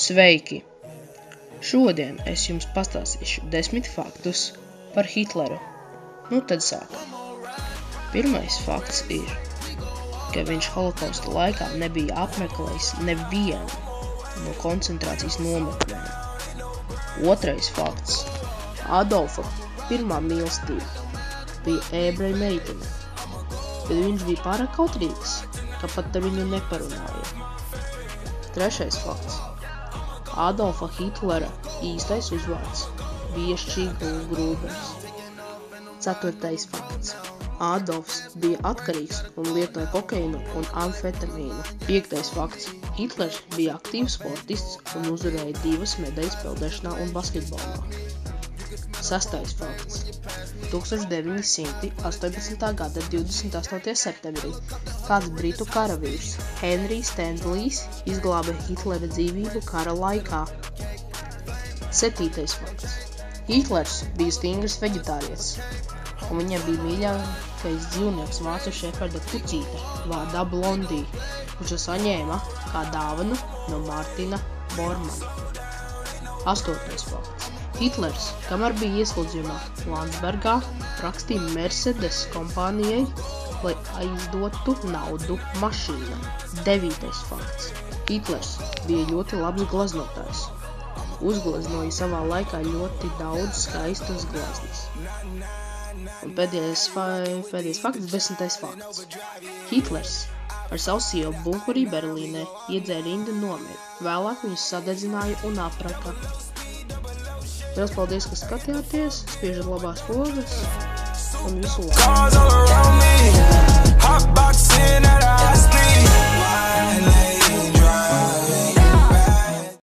Sveiki! Šodien es jums pastāstīšu 10 faktus par Hitleru. Nu tad sākam. Pirmais fakts ir, ka viņš holokausta laikā nebija apmeklējis nevienu no koncentrācijas nometnēm. Otrais fakts. Adolfa pirmā mīlestība bija ebreju meitene, bet viņš bija pārāk kautrīgs, ka pat ar viņu neparunāja. Trešais fakts. Adolfa Hitlera īstais uzvārds bija Šķīglgrūbers. Ceturtais fakts. Adolfs bija atkarīgs un lietoja kokainu un amfetamīnu. Piektais fakts. Hitlers bija aktīvs sportists un uzvarēja 2 medaļas peldēšanā un basketbolā. Sastais fakts. 1918. gada 28. septembrī kāds britu karavīrs, Henrijs Stanley's, izglāba Hitlera dzīvību kara laikā. Septītais fakts. Hitlers bija stingrs veģetārietis, un viņam bija mīļākais dzīvnieks vācu šeferda kucīte vārdā Blondī, kurš saņēma kā dāvanu no Martina Bormana. Astotais fakts. Hitlers, kamēr bija ieslodzījumā Landsbergā, rakstīja Mercedes kompānijai, lai aizdotu naudu mašīnai. Devītais fakts. Hitlers bija ļoti labs glaznotājs. Uzgleznoja savā laikā ļoti daudz skaistas gleznas. Un pēdējais fakts, 10. fakts. Hitlers ar savu sievu bunkurī Berlīnē iedzēra rindu nomiru. Vēlāk viņus sadedzināja un apraka. Liels paldies, ka skatījāties, spiežat labās pogas un visu labu!